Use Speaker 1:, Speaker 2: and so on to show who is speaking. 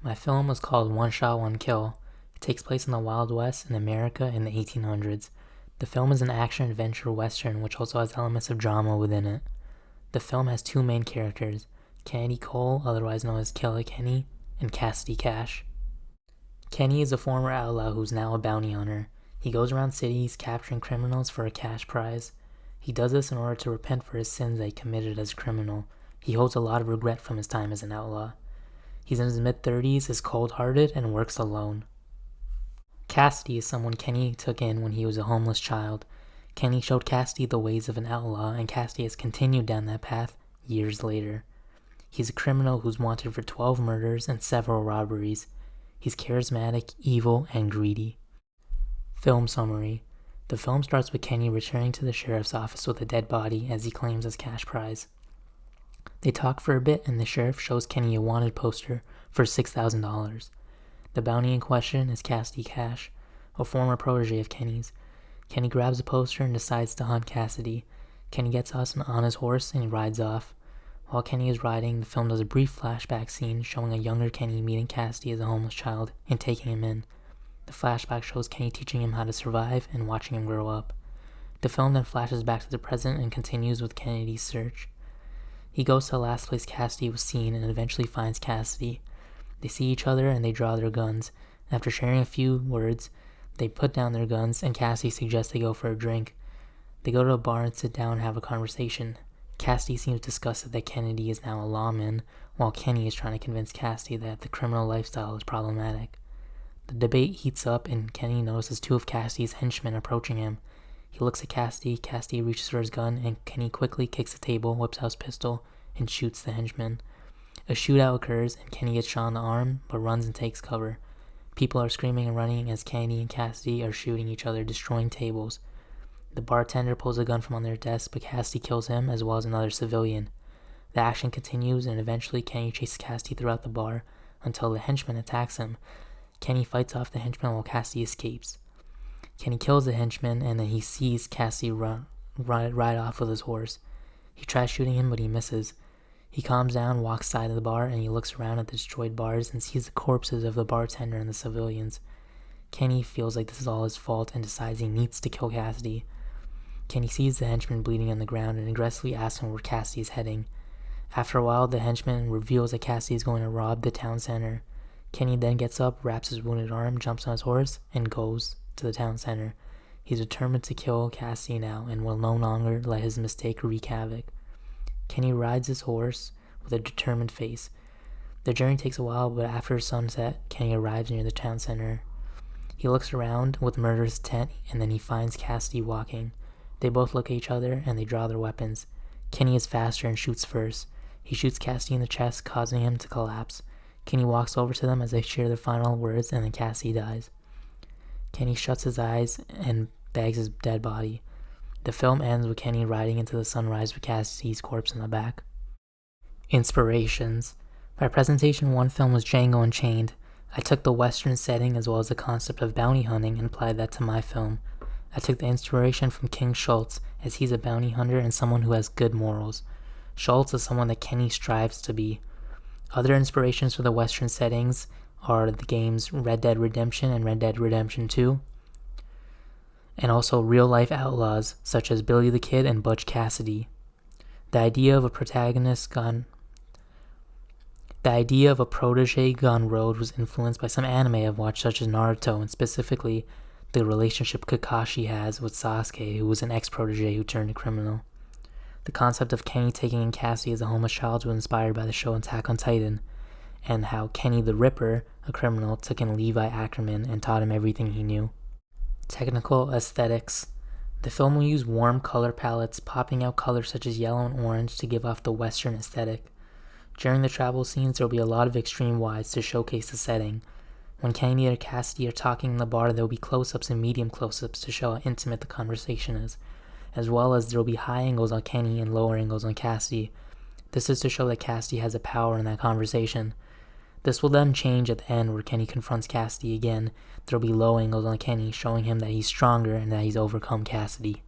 Speaker 1: My film was called One Shot, One Kill. It takes place in the Wild West in America in the 1800s. The film is an action-adventure western which also has elements of drama within it. The film has two main characters, Kennedy Cole, otherwise known as Killer Kenny, and Cassidy Cash. Kenny is a former outlaw who's now a bounty hunter. He goes around cities capturing criminals for a cash prize. He does this in order to repent for his sins that he committed as a criminal. He holds a lot of regret from his time as an outlaw. He's in his mid-30s, is cold-hearted, and works alone. Cassidy is someone Kenny took in when he was a homeless child. Kenny showed Cassidy the ways of an outlaw, and Cassidy has continued down that path years later. He's a criminal who's wanted for 12 murders and several robberies. He's charismatic, evil, and greedy. Film summary. The film starts with Kenny returning to the sheriff's office with a dead body as he claims his cash prize. They talk for a bit and the sheriff shows Kenny a wanted poster for $6,000. The bounty in question is Cassidy Cash, a former protege of Kenny's. Kenny grabs the poster and decides to hunt Cassidy. Kenny gets on his horse and he rides off. While Kenny is riding, the film does a brief flashback scene showing a younger Kenny meeting Cassidy as a homeless child and taking him in. The flashback shows Kenny teaching him how to survive and watching him grow up. The film then flashes back to the present and continues with Kennedy's search. He goes to the last place Cassidy was seen and eventually finds Cassidy. They see each other and they draw their guns. After sharing a few words, they put down their guns and Cassidy suggests they go for a drink. They go to a bar and sit down and have a conversation. Cassidy seems disgusted that Kennedy is now a lawman, while Kenny is trying to convince Cassidy that the criminal lifestyle is problematic. The debate heats up and Kenny notices two of Cassidy's henchmen approaching him. He looks at Cassidy, Cassidy reaches for his gun, and Kenny quickly kicks the table, whips out his pistol, and shoots the henchman. A shootout occurs, and Kenny gets shot in the arm, but runs and takes cover. People are screaming and running as Kenny and Cassidy are shooting each other, destroying tables. The bartender pulls a gun from on their desk, but Cassidy kills him, as well as another civilian. The action continues, and eventually Kenny chases Cassidy throughout the bar, until the henchman attacks him. Kenny fights off the henchman while Cassidy escapes. Kenny kills the henchman, and then he sees Cassidy ride off with his horse. He tries shooting him, but he misses. He calms down, walks side of the bar, and he looks around at the destroyed bars and sees the corpses of the bartender and the civilians. Kenny feels like this is all his fault and decides he needs to kill Cassidy. Kenny sees the henchman bleeding on the ground and aggressively asks him where Cassidy is heading. After a while, the henchman reveals that Cassidy is going to rob the town center. Kenny then gets up, wraps his wounded arm, jumps on his horse, and goes to the town center. He's determined to kill Cassidy now and will no longer let his mistake wreak havoc. Kenny rides his horse with a determined face. The journey takes a while, but after sunset, Kenny arrives near the town center. He looks around with murderous intent, and then he finds Cassidy walking. They both look at each other, and they draw their weapons. Kenny is faster and shoots first. He shoots Cassidy in the chest, causing him to collapse. Kenny walks over to them as they share their final words, and then Cassidy dies. Kenny shuts his eyes and bags his dead body. The film ends with Kenny riding into the sunrise with Cassidy's corpse in the back. Inspirations. My presentation one film was Django Unchained. I took the Western setting as well as the concept of bounty hunting and applied that to my film. I took the inspiration from King Schultz, as he's a bounty hunter and someone who has good morals. Schultz is someone that Kenny strives to be. Other inspirations for the Western settings are the games Red Dead Redemption and Red Dead Redemption 2, and also real-life outlaws such as Billy the Kid and Butch Cassidy. The idea of a protege gone rogue was influenced by some anime I've watched such as Naruto, and specifically the relationship Kakashi has with Sasuke, who was an ex-protege who turned criminal. The concept of Kenny taking in Cassidy as a homeless child was inspired by the show Attack on Titan, and how Kenny the Ripper, a criminal, took in Levi Ackerman and taught him everything he knew. Technical aesthetics. The film will use warm color palettes, popping out colors such as yellow and orange to give off the Western aesthetic. During the travel scenes, there will be a lot of extreme wides to showcase the setting. When Kenny and Cassidy are talking in the bar, there will be close-ups and medium close-ups to show how intimate the conversation is, as well as there will be high angles on Kenny and lower angles on Cassidy. This is to show that Cassidy has a power in that conversation. This will then change at the end where Kenny confronts Cassidy again. There will be low angles on Kenny, showing him that he's stronger and that he's overcome Cassidy.